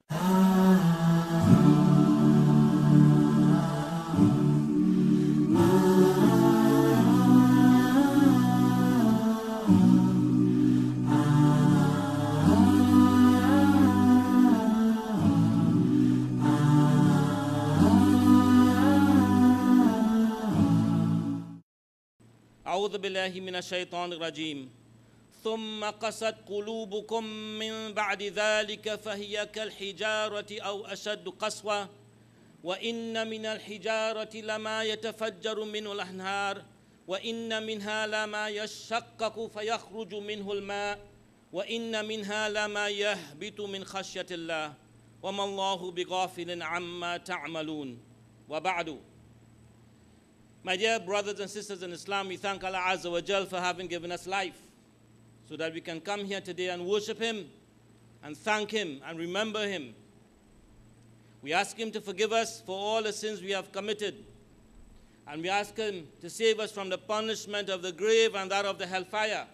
أعوذ بالله من الشيطان الرجيم ثم قست قلوبكم من بعد ذلك فهي كالحجارة أو أشد قسوة وإن من الحجارة لما يتفجر منه الأنهار وإن منها لما يشقق فيخرج منه الماء وإن منها لما يهبط من خشية الله وما الله بغافل عما تعملون وبعد. My dear brothers and sisters in Islam, we thank Allah Azza wa Jal for having given us life so that we can come here today and worship Him and thank Him and remember Him. We ask Him to forgive us for all the sins we have committed, and we ask Him to save us from the punishment of the grave and that of the hellfire,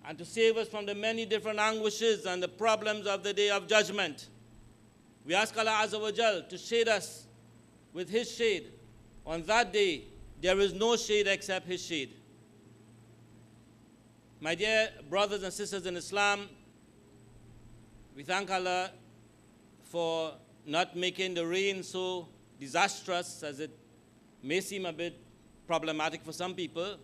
and to save us from the many different anguishes and the problems of the day of judgment. We ask Allah Azza wa Jal to shade us with His shade. On that day, there is no shade except His shade. My dear brothers and sisters in Islam, we thank Allah for not making the rain so disastrous as it may seem a bit problematic for some people.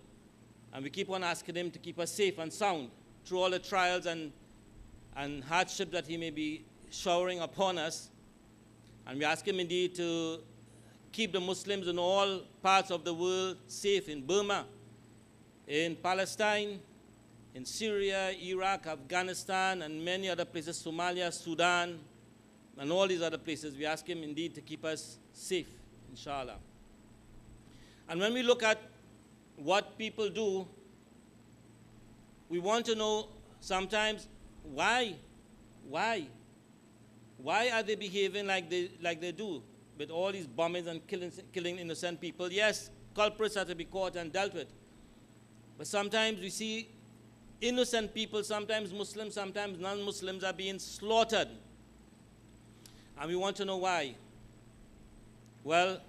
And we keep on asking Him to keep us safe and sound through all the trials and hardship that He may be showering upon us. And we ask Him indeed to keep the Muslims in all parts of the world safe, in Burma, in Palestine, in Syria, Iraq, Afghanistan, and many other places, Somalia, Sudan, and all these other places. We ask Him indeed to keep us safe, inshallah. And when we look at what people do, we want to know sometimes why are they behaving like they do, with all these bombings and killing innocent people. Yes, culprits are to be caught and dealt with. But sometimes we see innocent people, sometimes Muslims, sometimes non-Muslims, are being slaughtered. And we want to know why. Well,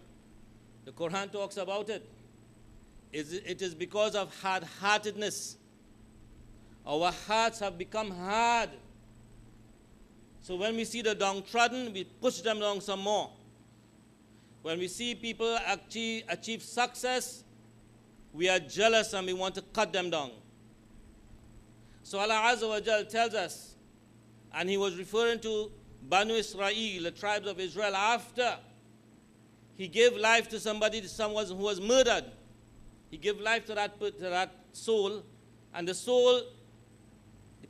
the Quran talks about it. It is because of hard-heartedness. Our hearts have become hard. So when we see the downtrodden, we push them down some more. When we see people achieve success, we are jealous and we want to cut them down. So Allah Azza wa Jal tells us, and He was referring to Banu Israel, the tribes of Israel, after He gave life to someone who was murdered. He gave life to that soul, and the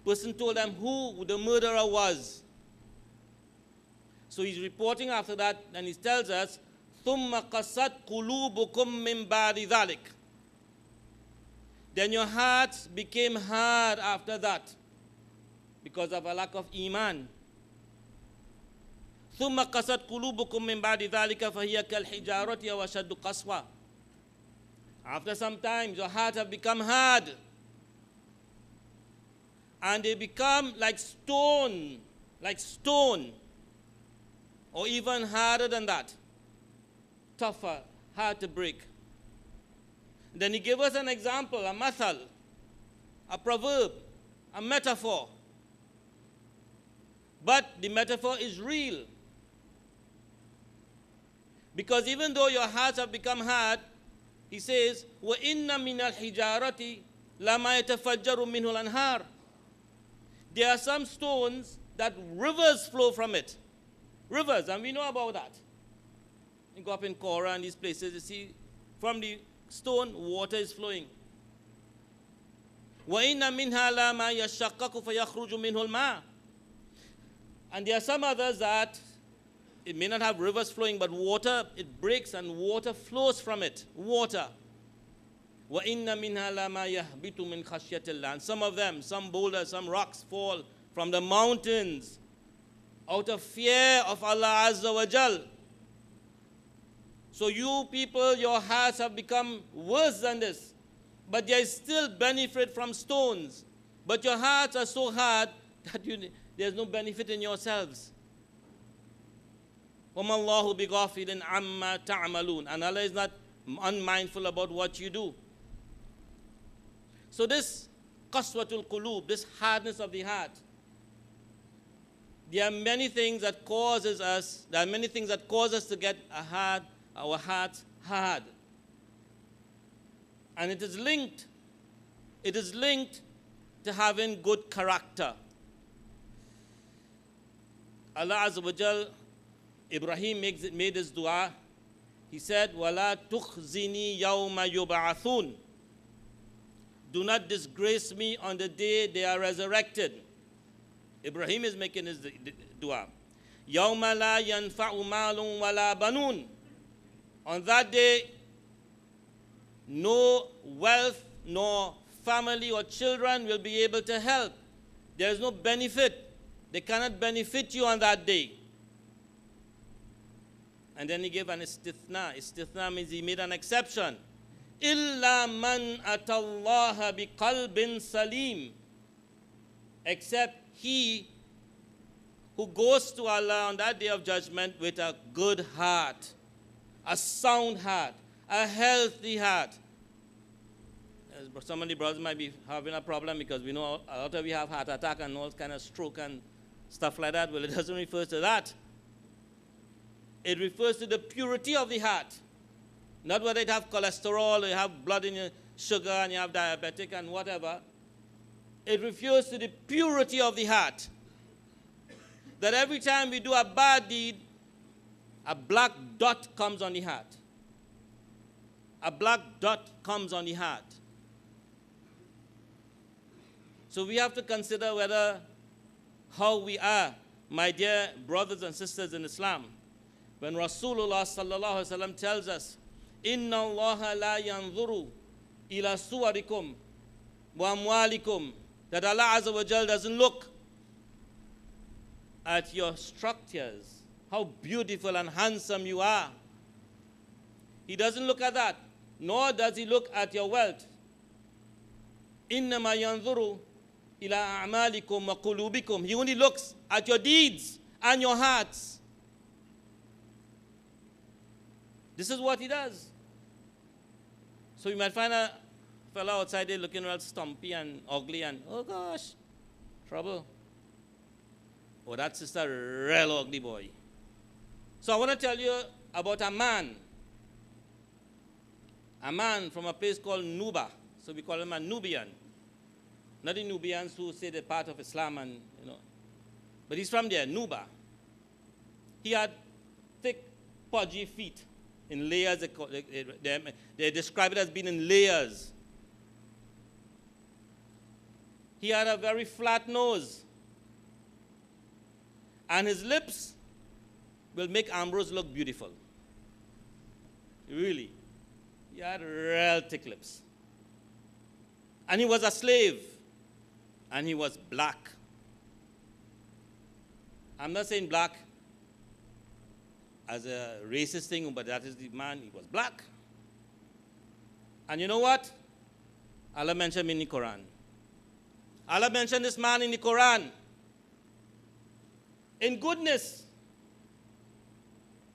person told them who the murderer was. So He's reporting after that, and He tells us, ثُمَّ قَسَتْ قُلُوبُكُم مِّن بَعْدِ ذَلِكَ. Then your hearts became hard after that because of a lack of iman. ثُمَّ قَسَتْ قُلُوبُكُم مِّن بَعْدِ ذَلِكَ فَهِيَ كَالْحِجَارَةِ وَأَشَدُّ قَسْوَةً. After some time, your hearts have become hard, and they become like stone, or even harder than that. Tougher, hard to break. Then He gave us an example, a mathal, a proverb, a metaphor. But the metaphor is real. Because even though your hearts have become hard, He says, وَإِنَّ مِنَ الْحِجَارَةِ لَمَا يَتَفَجَّرُ مِنْهُ الْأَنْهَارُ. There are some stones that rivers flow from it. Rivers, and we know about that. You go up in Korah and these places, you see, from the stone, water is flowing. وَإِنَّ مِنْهَا لَمَا يَشَّقَّقُ فَيَخْرُجُ مِنْهُ الْمَاءُ. And there are some others that it may not have rivers flowing, but water, it breaks and water flows from it. Water. وَإِنَّ مِنْهَا لَمَا يَهْبِطُ مِنْ خَشْيَةِ اللَّهِ. And some of them, some boulders, some rocks fall from the mountains out of fear of Allah Azza wa Jal. So you people, your hearts have become worse than this. But there is still benefit from stones. But your hearts are so hard that there's no benefit in yourselves. وَمَا اللَّهُ بِغَافِلٍ عَمَّا تَعْمَلُونَ. And Allah is not unmindful about what you do. So this qaswatul qulub, this hardness of the heart, there are many things that cause us to get our hearts hard. And it is linked to having good character. Allah Azza wa Jal, Ibrahim made this dua. He said, وَلَا تُخْزِنِي يَوْمَ يُبْعَثُونَ. Do not disgrace me on the day they are resurrected. Ibrahim is making his dua. يَوْمَ لَا يَنْفَعُ مَالٌ وَلَا بَنُونَ. On that day, no wealth, nor family or children will be able to help. There is no benefit. They cannot benefit you on that day. And then he gave an istithna. Istithna means he made an exception. إِلَّا مَنْ أَتَى اللَّهَ بِقَلْبٍ سَلِيمٍ. Except he who goes to Allah on that day of judgment with a good heart, a sound heart, a healthy heart. Some of the brothers might be having a problem because we know a lot of you have heart attack and all kind of stroke and stuff like that. Well, it doesn't refer to that. It refers to the purity of the heart. Not whether it have cholesterol or you have blood in your sugar and you have diabetic and whatever. It refers to the purity of the heart. That every time we do a bad deed, a black dot comes on the heart. A black dot comes on the heart. So we have to consider whether how we are, my dear brothers and sisters in Islam. When Rasulullah sallallahu alaihi wasallam tells us, "Inna Allah la yanzuru ila suwarikum wa amwalikum," that Allah Azza wa Jal doesn't look at your structures, how beautiful and handsome you are. He doesn't look at that, nor does he look at your wealth. Innama yanzuru ila a'malikum wa qulubikum. He only looks at your deeds and your hearts. This is what he does. So you might find a fellow outside there looking real stumpy and ugly and, oh gosh, trouble. Oh, that's just a real ugly boy. So I want to tell you about a man from a place called Nuba. So we call him a Nubian. Not the Nubians who say they're part of Islam and, but he's from there, Nuba. He had thick, pudgy feet in layers. They describe it as being in layers. He had a very flat nose. And his lips will make Ambrose look beautiful. Really. He had real thick lips. And he was a slave. And he was black. I'm not saying black as a racist thing, but that is the man. He was black. And you know what? Allah mentioned him in the Quran. Allah mentioned this man in the Quran. In goodness.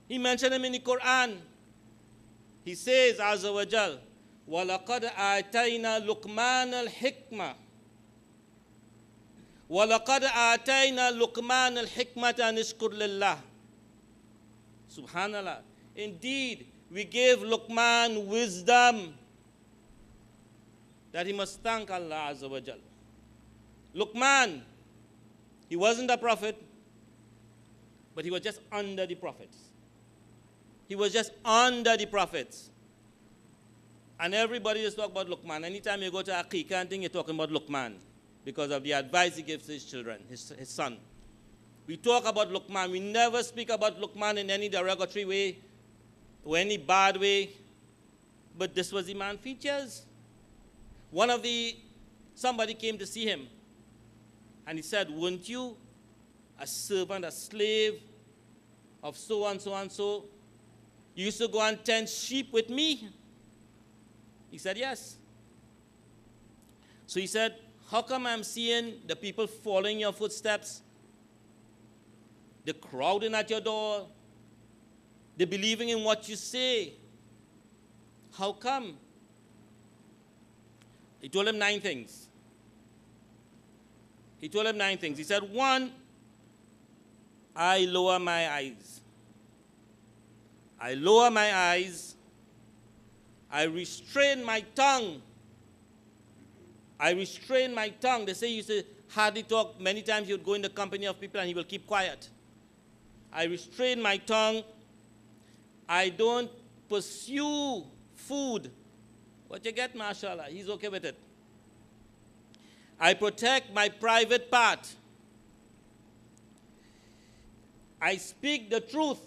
He mentioned him in the Quran. He says, Azza wa Jal, وَلَقَدْ آتَيْنَا لُقْمَانَ الْحِكْمَةِ وَلَقَدْ آتَيْنَا لُقْمَانَ الْحِكْمَةَ أَنِ اشْكُرْ لِلَّهِ. Subhanallah. Indeed, we gave Luqman wisdom that he must thank Allah Azza wa Jal. Luqman, he wasn't a prophet, but he was just under the prophets. He was just under the prophets. And everybody is talking about Luqman. Anytime you go to Aqiqah and think, you're talking about Luqman because of the advice he gives to his children, his son. We talk about Luqman. We never speak about Luqman in any derogatory way or any bad way. But this was the man's features. Somebody came to see him. And he said, weren't you a servant, a slave of so and so and so? You used to go and tend sheep with me? He said, yes. So he said, how come I'm seeing the people following your footsteps, the crowding at your door, They're believing in what you say. How come? He told him 9 things. He told him 9 things. He said, 1, I lower my eyes. I lower my eyes. I restrain my tongue. I restrain my tongue. They say he used to hardly talk. Many times he would go in the company of people and he will keep quiet. I restrain my tongue. I don't pursue food. What you get, mashallah, he's okay with it. I protect my private part. I speak the truth.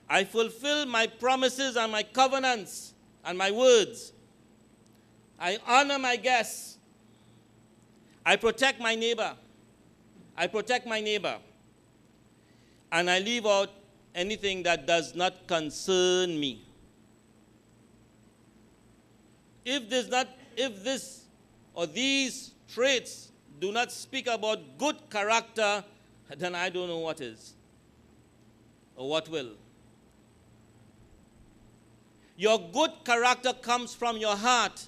I fulfill my promises and my covenants and my words. I honor my guests. I protect my neighbor. I protect my neighbor. And I leave out anything that does not concern me. If this or these traits do not speak about good character, then I don't know what is or what will. Your good character comes from your heart.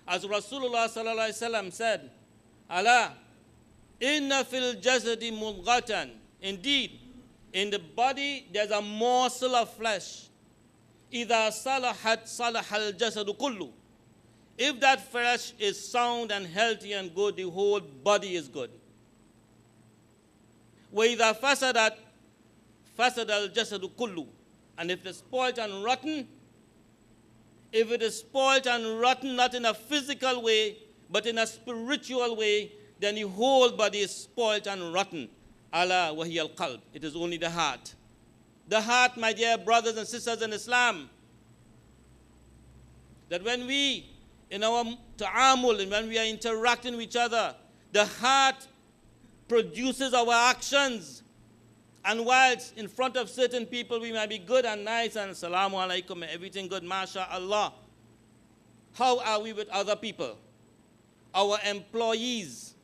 As Rasulullah sallallahu alaihi wasallam said, Allah, inna fil jasadi mudghatan. Indeed, in the body there's a morsel of flesh. Idha salahat salahal jasadu kullu. If that flesh is sound and healthy and good, the whole body is good. Wa idha fasadat fasadal jasadu kullu. And if it's spoiled and rotten, if it is spoiled and rotten not in a physical way, but in a spiritual way, then the whole body is spoiled and rotten. Allah wa hiya al-qalb. It is only the heart. The heart, my dear brothers and sisters in Islam, that when we, in our ta'amul, and when we are interacting with each other, the heart produces our actions. And whilst in front of certain people we might be good and nice and salamu alaikum and everything good, mashallah, how are we with other people? Our employees,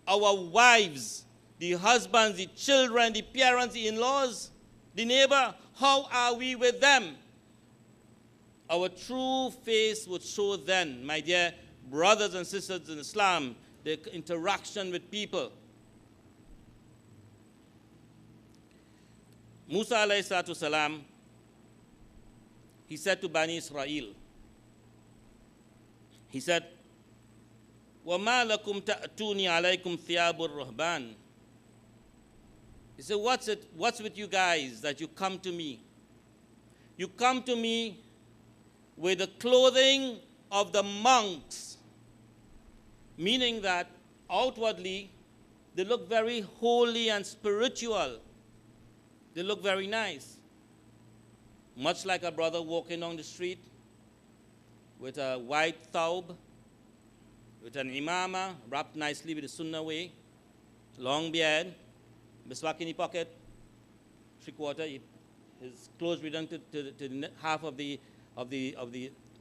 our wives, the husbands, the children, the parents, the in-laws, the neighbor, how are we with them? Our true face would show then, my dear brothers and sisters in Islam, the interaction with people. Musa alayhi salatu salam, he said to Bani Israel, he said, وَمَا لَكُمْ تَأْتُونِي عَلَيْكُمْ ثِيَابُ الرُّهْبَانِ. He said, what's with you guys that you come to me? You come to me with the clothing of the monks, meaning that outwardly they look very holy and spiritual. They look very nice. Much like a brother walking down the street with a white thawb, with an imama, wrapped nicely with the sunnah way, long beard, miswak in the pocket, 3/4, his clothes redone to the half of the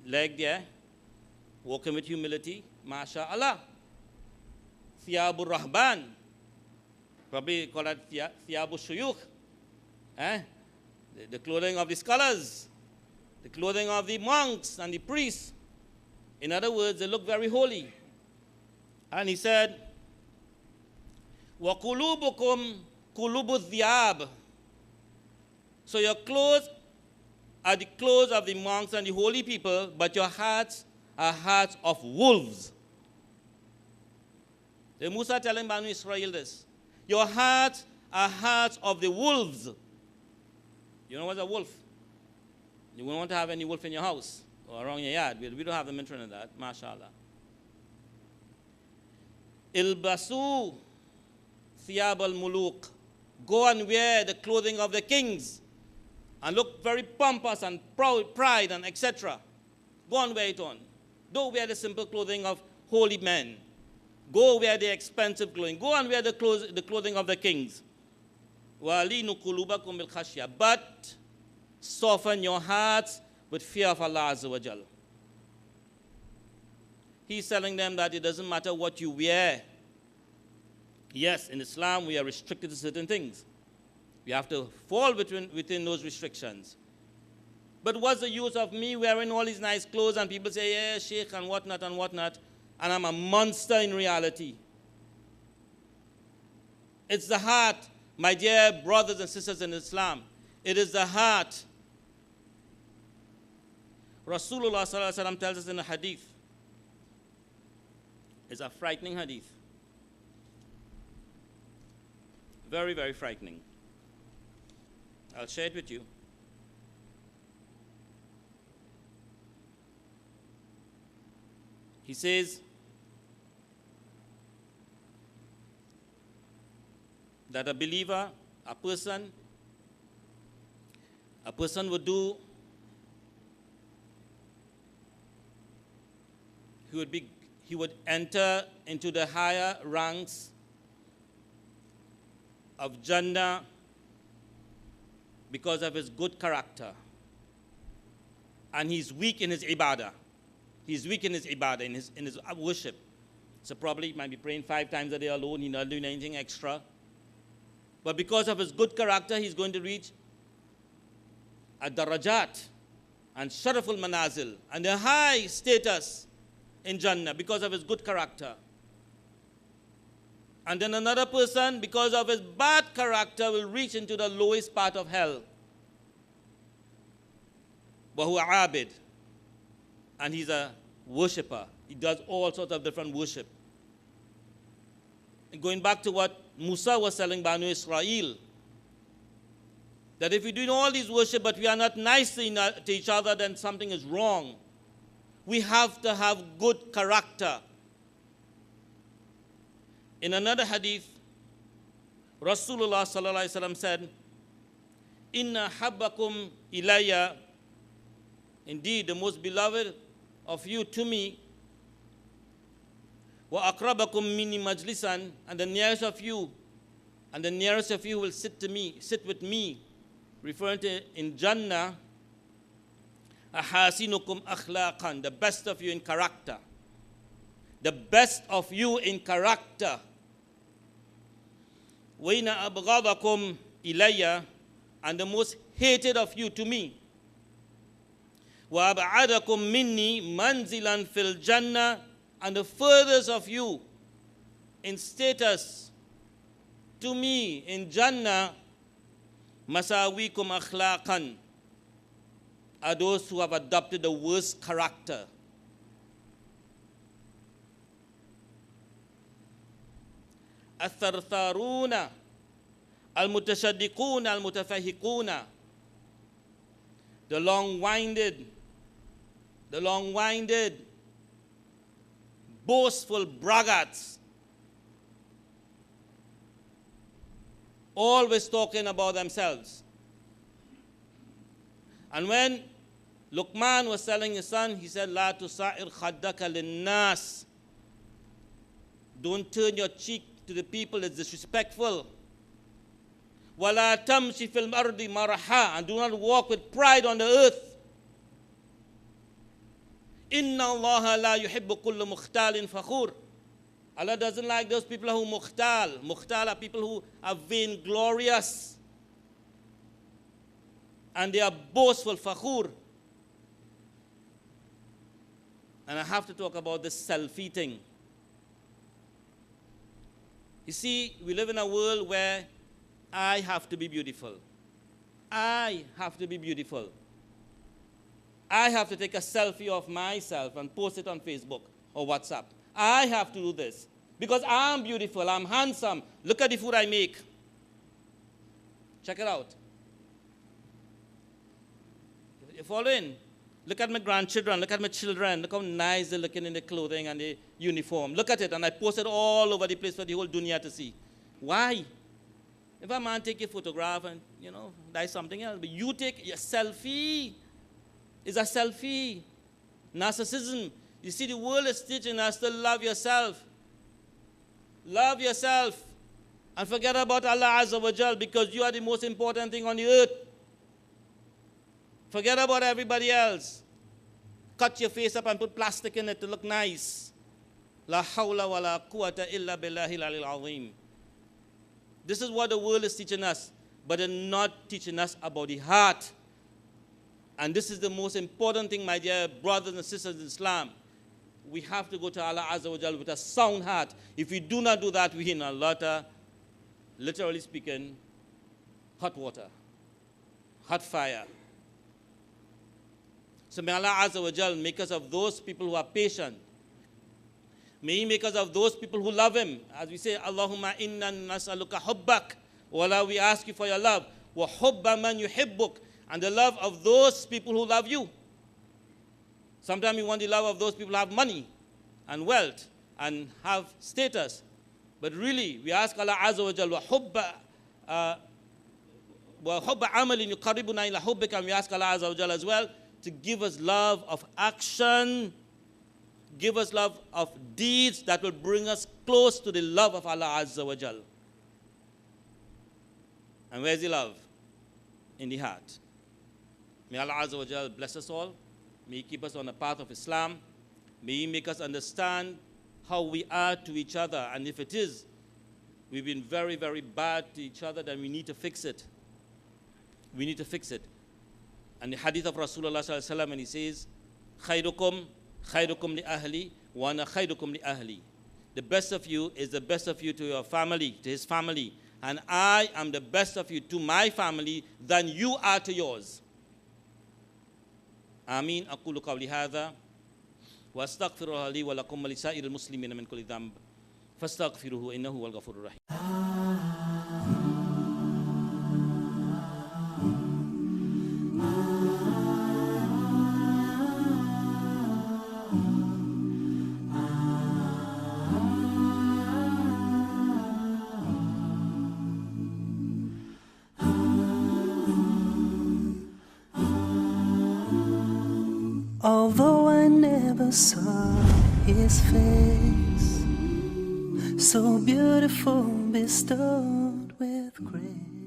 leg there, walking with humility, mashallah. Thiyabur Rahban, probably call that Thiyabur Shuyukh. The clothing of the scholars, the clothing of the monks and the priests. In other words, they look very holy. And he said, وَقُلُوبُكُمْ قُلُوبُ الذِّيَابِ. So your clothes are the clothes of the monks and the holy people, but your hearts are hearts of wolves. The Musa telling Banu Israel this. Your hearts are hearts of the wolves. You know what's a wolf? You won't want to have any wolf in your house or around your yard. We don't have them in Trinidad, mashallah. Ilbasu thiyab al-muluk. Go and wear the clothing of the kings and look very pompous and proud, pride and etc. Go and wear it on. Don't wear the simple clothing of holy men. Go wear the expensive clothing. Go and wear the clothing of the kings. But soften your hearts with fear of Allah Azza wa Jal. He's telling them that it doesn't matter what you wear. Yes, in Islam we are restricted to certain things. We have to fall within those restrictions. But what's the use of me wearing all these nice clothes and people say, yeah, Sheikh and whatnot, and I'm a monster in reality? It's the heart, my dear brothers and sisters in Islam. It is the heart. Rasulullah sallallahu alaihi wasallam tells us in a hadith. It's a frightening hadith. Very, very frightening. I'll share it with you. He says that a believer, a person would do, he would enter into the higher ranks of Jannah because of his good character. And he's weak in his ibadah. He's weak in his ibadah, in his worship. So probably he might be praying 5 times a day alone. He's not doing anything extra. But because of his good character, he's going to reach a darajat and sharaful manazil and a high status in Jannah because of his good character. And then another person, because of his bad character, will reach into the lowest part of hell. Wahu abid. And he's a worshipper. He does all sorts of different worship. And going back to what Musa was telling Banu Israel, that if we're doing all these worship but we are not nice to each other, then something is wrong. We have to have good character. In another hadith, Rasulullah sallallahu alaihi wasallam said, "Inna habbakum ilayya," indeed the most beloved of you to me, wa akrabakum minni majlisan, and the nearest of you will sit with me, referring to in Jannah, ahasinukum akhlaqan, the best of you in character. The best of you in character. Wa inna abghadakum ilayya, and the most hated of you to me. Wa ab'adakum minni manzilan fil jannah, and the furthest of you in status to me in Jannah, masawikum akhlaqan, are those who have adopted the worst character. Athartharuna, al-mutashaddiquna, al-mutafahiquna, the long-winded, boastful braggarts, always talking about themselves. And when Luqman was telling his son, he said, "La tusa'ir khaddaka linnas." Don't turn your cheek to the people, it's disrespectful. "Wala tamshi fil ardi maraha," and do not walk with pride on the earth. "Inna Allah la yuhibbu kulla mukhtalin fakhur." Allah doesn't like those people who mukhtal. Mukhtal are people who are vainglorious. And they are boastful, fakhur. And I have to talk about this selfie thing. You see, we live in a world where I have to be beautiful. I have to be beautiful. I have to take a selfie of myself and post it on Facebook or WhatsApp. I have to do this because I'm beautiful, I'm handsome. Look at the food I make. Check it out. You follow in? Look at my grandchildren, look at my children, look how nice they're looking in their clothing and their uniform. Look at it, and I post it all over the place for the whole dunya to see. Why? If a man take a photograph and, that's something else, but you take a selfie. It's a selfie. Narcissism. You see, the world is teaching us to love yourself. Love yourself. And forget about Allah Azza wa Jal, because you are the most important thing on the earth. Forget about everybody else. Cut your face up and put plastic in it to look nice. La hawla wa la quwwata illa billahi al-'aliyyil azim. This is what the world is teaching us, but they're not teaching us about the heart. And this is the most important thing, my dear brothers and sisters in Islam. We have to go to Allah Azza wa Jal with a sound heart. If we do not do that, we're in a lot of, literally speaking, hot water, hot fire. So may Allah Azza wa Jal make us of those people who are patient. May He make us of those people who love Him. As we say, Allahumma inna nas'aluka hubbak. O Allah, we ask you for your love. Wa hubba man yuhibbuk. And the love of those people who love you. Sometimes we want the love of those people who have money and wealth and have status. But really, we ask Allah Azza wa Jal, wa hubba amalin yuqarribuna ila hubbika, and we ask Allah Azza wa Jal as well to give us love of action, give us love of deeds that will bring us close to the love of Allah Azza wa Jal. And where's the love? In the heart. May Allah Azza wa Jal bless us all. May He keep us on the path of Islam. May He make us understand how we are to each other. And if it is, we've been very, very bad to each other, then we need to fix it. We need to fix it. And the hadith of Rasulullah sallallahu alaihi wasallam, and he says, khayrukum li ahli, wa ana khayrukum li ahli. The best of you is the best of you to your family, to his family. And I am the best of you to my family than you are to yours. Ameen. أقول قولي هذا وأستغفر الله لي ولكم ولسائر المسلمين من كل ذنب فاستغفروه إنه هو الغفور الرحيم. Although I never saw his face, so beautiful, bestowed with grace.